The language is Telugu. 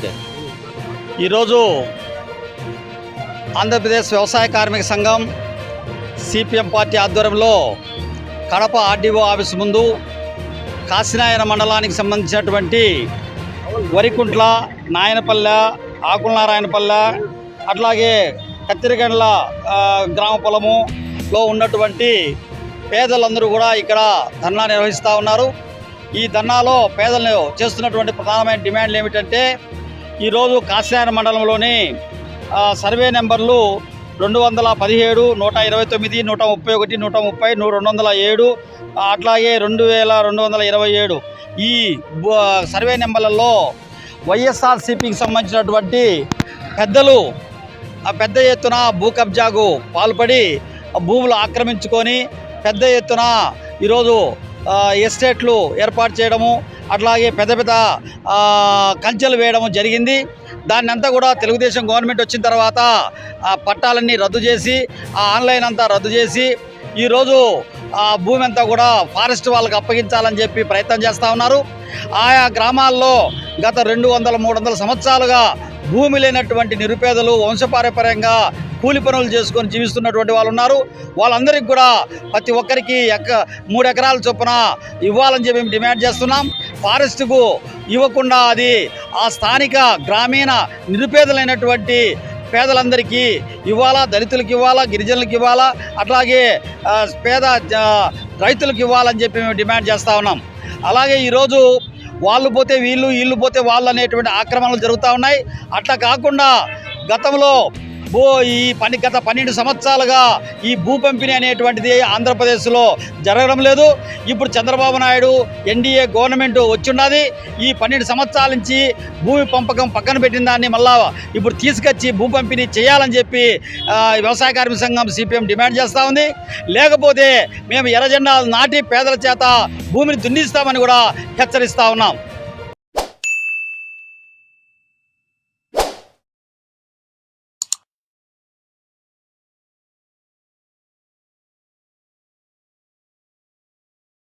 ఓకే. ఈరోజు ఆంధ్రప్రదేశ్ వ్యవసాయ కార్మిక సంఘం సిపిఎం పార్టీ ఆధ్వర్యంలో కడప ఆర్డీఓ ఆఫీస్ ముందు కాశీనాయన మండలానికి సంబంధించినటువంటి వరికుంట్ల, నాయనపల్లె, ఆకులనారాయణపల్లె, అట్లాగే కత్తిరిగండ్ల గ్రామ పొలములో ఉన్నటువంటి పేదలందరూ కూడా ఇక్కడ ధర్నా నిర్వహిస్తూ ఉన్నారు. ఈ ధర్నాలో పేదలను చేస్తున్నటువంటి ప్రధానమైన డిమాండ్లు ఏమిటంటే, ఈరోజు కాశీనాయన మండలంలోని సర్వే నెంబర్లు 217, 129, 131, 130, 207, అట్లాగే 2227 ఈ సర్వే నెంబర్లలో వైఎస్ఆర్సీపీకి సంబంధించినటువంటి పెద్దలు పెద్ద ఎత్తున భూ కబ్జాకు పాల్పడి భూములు ఆక్రమించుకొని పెద్ద ఎత్తున ఈరోజు ఎస్టేట్లు ఏర్పాటు చేయడము, అట్లాగే పెద్ద పెద్ద కంచెలు వేయడము జరిగింది. దాన్ని అంతా కూడా తెలుగుదేశం గవర్నమెంట్ వచ్చిన తర్వాత పట్టాలన్నీ రద్దు చేసి, ఆన్లైన్ అంతా రద్దు చేసి ఈరోజు భూమి అంతా కూడా ఫారెస్ట్ వాళ్ళకి అప్పగించాలని చెప్పి ప్రయత్నం చేస్తూ ఉన్నారు. ఆయా గ్రామాల్లో గత 200-300 సంవత్సరాలుగా భూమి లేనటువంటి నిరుపేదలు వంశపారంపర్యంగా కూలి పనులు చేసుకొని జీవిస్తున్నటువంటి వాళ్ళు ఉన్నారు. వాళ్ళందరికీ కూడా ప్రతి ఒక్కరికి 3 ఎకరాల చొప్పున ఇవ్వాలని చెప్పి మేము డిమాండ్ చేస్తున్నాం. ఫారెస్ట్కు ఇవ్వకుండా అది ఆ స్థానిక గ్రామీణ నిరుపేదలైనటువంటి పేదలందరికీ ఇవ్వాలా, దళితులకు ఇవ్వాలా, గిరిజనులకు ఇవ్వాలా, అట్లాగే పేద రైతులకు ఇవ్వాలని చెప్పి మేము డిమాండ్ చేస్తూ ఉన్నాం. అలాగే ఈరోజు వాళ్ళు పోతే వీళ్ళు, వీళ్ళు పోతే వాళ్ళు అనేటువంటి ఆక్రమణలు జరుగుతూ ఉన్నాయి. అట్లా కాకుండా గతంలో గత 12 సంవత్సరాలుగా ఈ భూ పంపిణీ అనేటువంటిది ఆంధ్రప్రదేశ్లో జరగడం లేదు. ఇప్పుడు చంద్రబాబు నాయుడు ఎన్డీఏ గవర్నమెంట్ వచ్చిన్నది. ఈ 12 సంవత్సరాల నుంచి భూమి పంపకం పక్కన పెట్టిన దాన్ని మళ్ళా ఇప్పుడు తీసుకొచ్చి భూ పంపిణీ చేయాలని చెప్పి వ్యవసాయ కార్మిక సంఘం సిపిఎం డిమాండ్ చేస్తూ ఉంది. లేకపోతే మేము ఎర్రజెండాలు నాటి పేదల చేత భూమిని దున్నిస్తామని కూడా హెచ్చరిస్తూ ఉన్నాం.